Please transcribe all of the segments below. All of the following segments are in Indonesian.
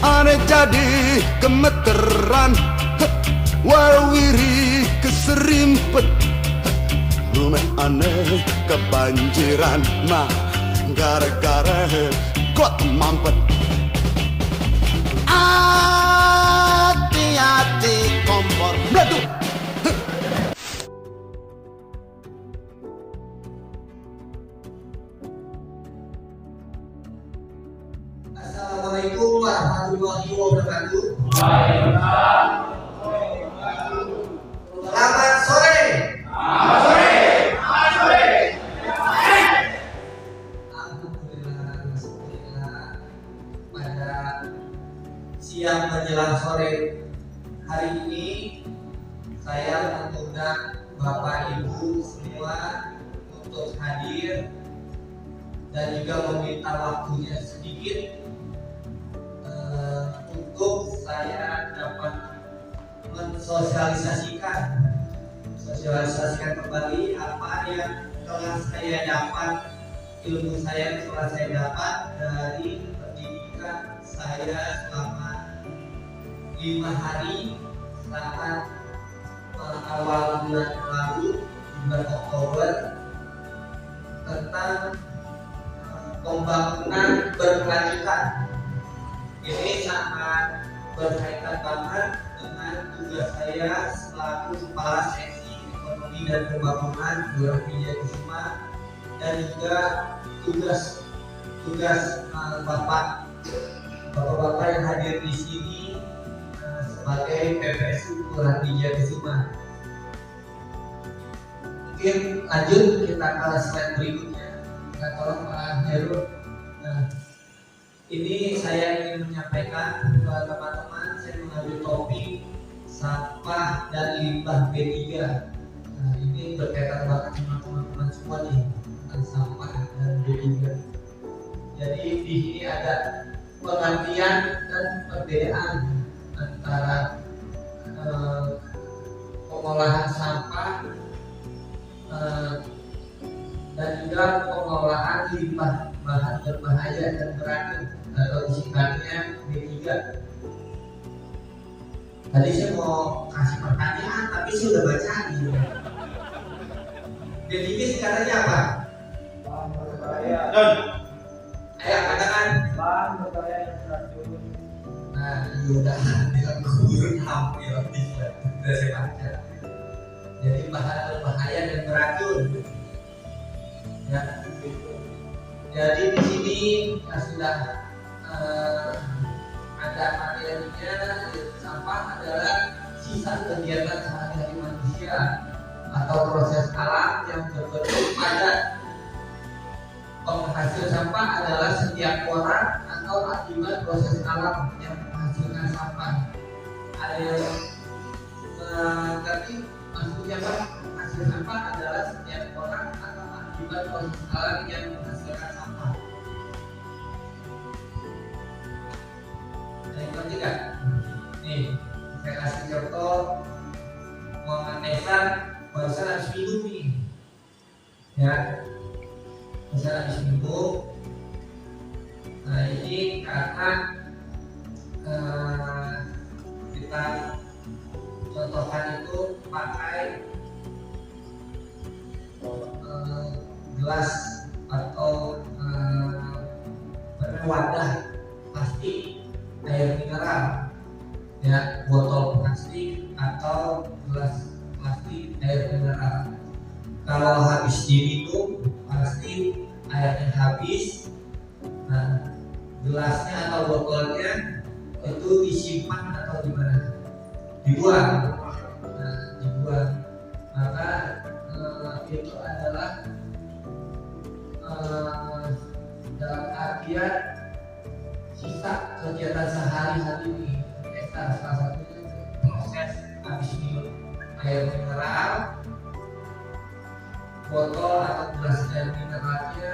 Aneh jadi gemeteran, warwiri keserimpet, rumah aneh kebanjiran, nah gara-gara got mampet. Hati-hati kompor meletup. Assalamualaikum warahmatullahi wabarakatuh. Selamat sore. Alhamdulillah, pada siang menjelang sore hari ini saya mengundang Bapak Ibu semua untuk hadir dan juga meminta waktunya sedikit untuk saya dapat mensosialisasikan kembali apa yang telah saya dapat, ilmu saya telah saya dapat dari pendidikan saya selama 5 hari saat awal bulan lalu, bulan Oktober, tentang pembangunan berkelanjutan. Ini sangat berkaitan banget dengan tugas saya selaku Kepala Seksi Ekonomi dan Pembangunan Kelurahan Wijayakusuma, dan juga tugas bapak-bapak yang hadir di sini sebagai PPSU Kelurahan Wijayakusuma. Mungkin lanjut kita ke slide berikutnya. Kita tolong Pak Heru. Nah, ini saya ingin menyampaikan kepada teman-teman, saya mengambil topik sampah dan limbah B3. Nah, ini berkaitan banget sama teman-teman semua nih tentang sampah dan B3. Jadi di sini ada pengertian dan perbedaan antara pengolahan sampah dan juga pengolahan limbah bahan berbahaya dan beracun atau disingkatnya B3. Tadi saya mau kasih pertanyaan tapi saya udah baca nih. B3 singkatannya apa? Bahan berbahaya. Ayo katakan. Bahan berbahaya yang beracun. Nah, udah bilang guru hampir bisa. Udah saya baca. Jadi bahan berbahaya dan beracun. Ya. Jadi di sini sudah ada materinya. Sampah adalah sisa kegiatan sehari-hari manusia atau proses alam yang berbentuk padat. Penghasil sampah adalah setiap orang atau akibat proses alam yang menghasilkan sampah. Ada yang mengerti maksudnya apa? Penghasil sampah adalah setiap orang atau akibat proses alam yang menghasilkan sampah. Ada yang ngerti nggak? Nih, saya kasih contoh. Muhammad Nesan barusan habis minum nih, ya. Barusan habis minum. Nah ini karena kita contohkan itu pakai gelas atau wadah plastik air mineral, ya, botol plastik atau gelas plastik air mineral. Kalau habis diminum pasti airnya habis. Nah, gelasnya atau botolnya itu disimpan atau gimana? Dibuang. Nah, dibuang. Maka itu adalah dalam artian sisa kegiatan sehari-hari ini. Salah satunya proses habis minum air mineral, botol atau gelas air mineralnya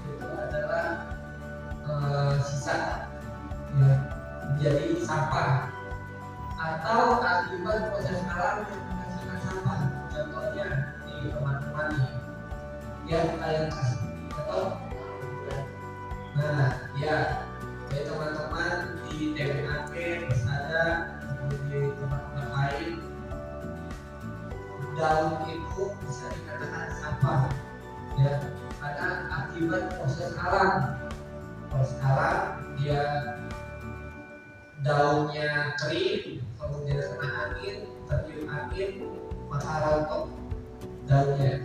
itu adalah sisa, ya, menjadi sampah atau akibat proses alam yang menghasilkan sampah. Contohnya di teman-teman nih, ya kalian kasih contoh. Nah, ya, teman-teman di TPA daun itu bisa dikatakan sampah, ya, karena akibat proses alam. Proses alam dia daunnya kering, kemudian kena angin, tertiup angin, maka rontok daunnya.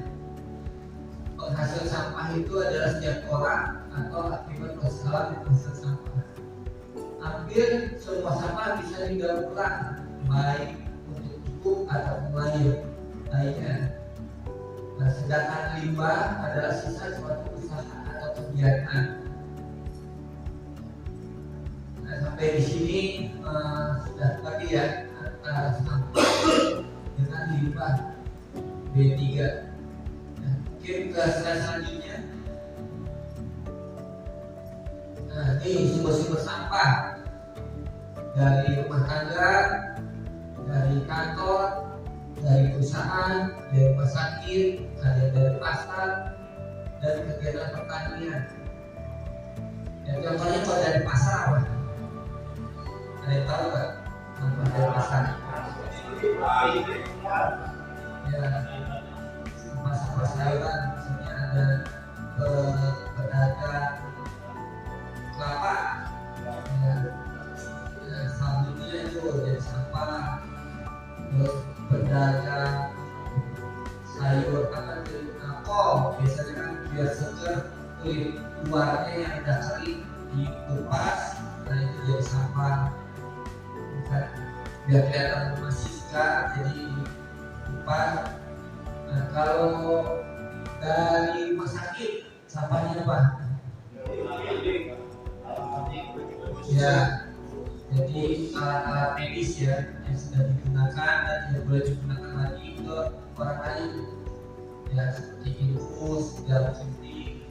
Penghasil sampah itu adalah setiap orang atau akibat proses alam yang menghasilkan sampah. Hampir semua sampah bisa didaur ulang, baik untuk cukup ataupun lainnya. Nah, sedangkan limbah adalah sisa suatu usaha atau kegiatan. Nah, sampai di sini sudah tadi ya, antara sampah dengan limbah B3. Nah, mungkin ke slide selanjutnya. Nah, ini sumber-sumber sampah dari rumah tangga, dari kantor, dari perusahaan, dari rumah sakit, ada dari pasar, dan kegiatan pertanian. Ya, contohnya kalau dari pasar apa? Ada yang tahu nggak? Sampah dari pasar? Ya, sampah sayuran, misalnya ada pedagang kelapa, ya, selanjutnya itu jadi sampah. Terus pedagang sayur apa dari kol, biasanya kan biar segar kulit luarnya yang udah kering dikupas, nah itu jadi sampah. Bukan, biar kelihatan masih segar jadi dikupas. Nah, kalau dari rumah sakit sampahnya apa? Ya, jadi alat-alat medis ya yang sudah digunakan dan tidak boleh digunakan lagi ke orang lain, ya seperti infus, jarum suntik,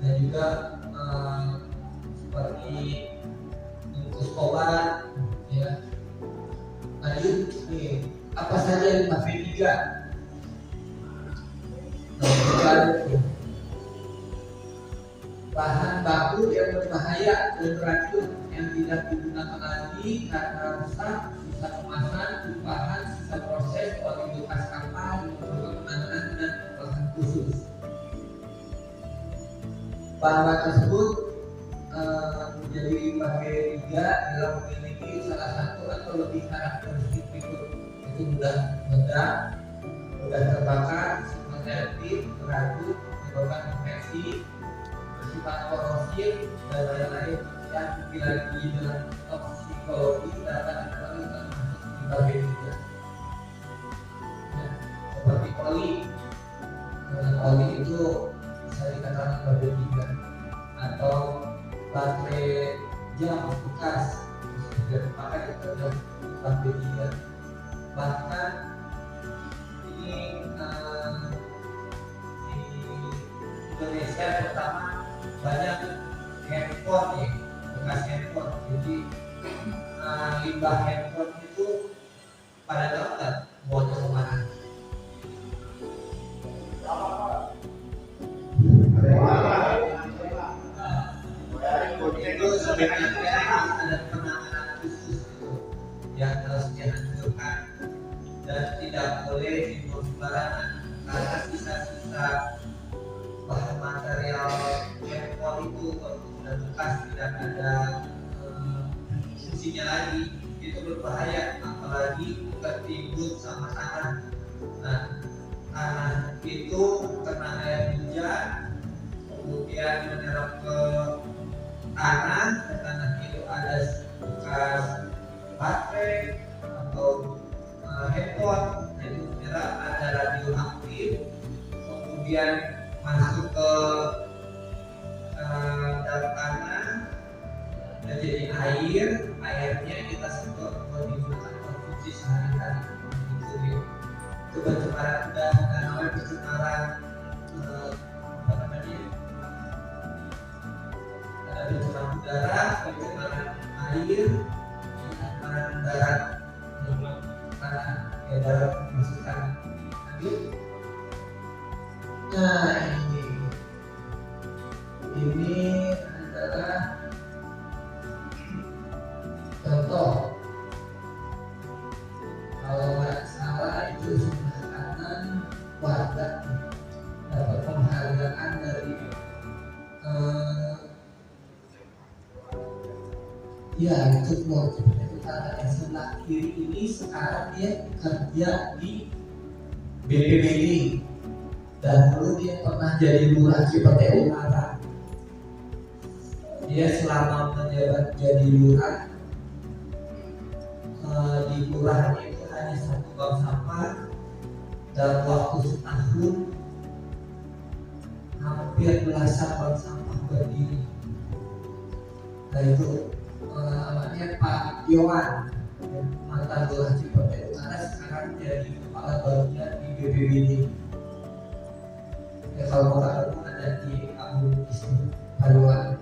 dan juga seperti infus obat, ya. Lanjut, nih, apa saja limbah B3? Bahan baku yang berbahaya dan beracun yang tidak digunakan lagi karena rusak, sisa kemasan, tumpahan, sisa proses, bekas kapal, memerlukan penanganan dan bahan khusus. Bahan tersebut menjadi limbah B3 dalam memiliki salah satu atau lebih karakteristik berikut, yaitu mudah meledak, mudah terbakar, sensitif, beracun, menyebabkan infeksi, bersifat korosif, dan lain-lain yang lagi dengan toksikologi dapat diketahui termasuk limbah B3. Ya, seperti oli, dengan oli itu bisa dikatakan limbah B3, atau baterai jam bekas sudah dipakai itu adalah limbah B3. Bahkan ini di Indonesia terutama banyak handphone nih, bekas handphone. Jadi limbah handphone itu pada tahu nggak mau kemana? Itu sebenarnya ada penanganan khusus itu yang harus dihancurkan dan tidak boleh dibuang sembarangan, karena sisa-sisa bahan material handphone itu sudah bekas, tidak ada fungsinya lagi, itu berbahaya, apalagi ketimbun sama tanah. Nah, tanah itu kena air hujan, kemudian menyerap ke tanah, dan tanah itu ada bekas baterai atau handphone, nah itu menyerap, ada radioaktif, kemudian masuk ke dalam tanah dan jadi air. Airnya kita semprot buat digunakan konsumsi sehari-hari. Itu pencemaran udara, namanya pencemaran apa namanya? Ada pencemaran udara, pencemaran air, pencemaran darat, karena darat masuk tanah. Nah, ini adalah contoh, kalau nggak salah itu Ya, itu mewakili utara yang sebelah kiri ini sekarang dia kerja di BPBD. Dahulu dia pernah jadi lurah Cipete Utara. Dia selama menjabat jadi lurah di kelurahan itu hanya satu bank sampah. Dalam waktu setahun hampir belasan bank sampah berdiri. Nah itu namanya Pak Yohan, mantan lurah Cipete Utara, sekarang jadi kepala bagian di BPBD. Ya, kalau mau ketemu ada di Abu Ismu Paluan.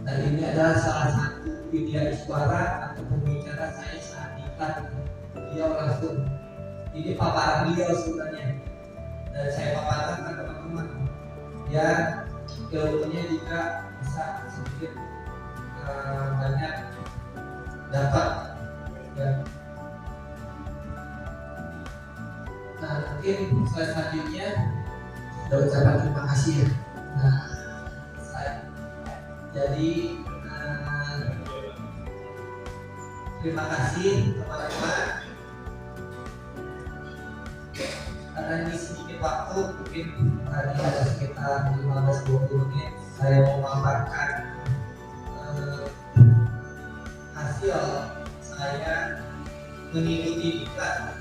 Dan ini adalah salah satu media suara atau pembicara saya saat iklan. Dia langsung ini paparan beliau sebenarnya, dan saya paparkan ke teman-teman. Ya, ilmunya juga bisa sedikit banyak dapat. Ya. Nah, mungkin selanjutnya sudah ucapan terima kasih ya. Nah, jadi terima kasih teman-teman. Karena ini sedikit waktu, mungkin tadi ada sekitar 15-20 menit, saya mau memaparkan hasil saya mengikuti diklat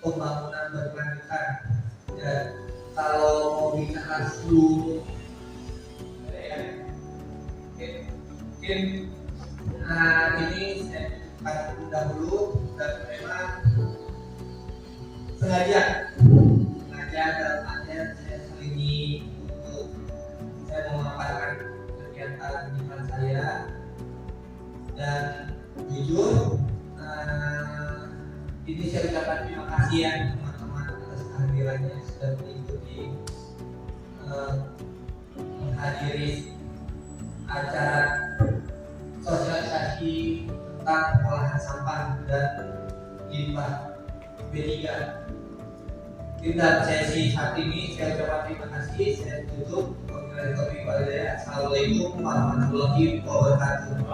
pembangunan berkelanjutan. Dan kalau mau bicara seluruh mungkin ini saya akan dahulu, dan memang sengaja dalam artian saya selingi untuk saya memaparkan kegiatan diklat saya. Dan jujur ini saya ucapkan terima kasih ya teman-teman atas kehadirannya sudah mengikuti menghadiri acara sosialisasi tentang pengolahan sampah dan limbah B3. Dalam sesi saat ini saya ucapkan terima kasih. Saya tutup. Assalamualaikum warahmatullahi wabarakatuh.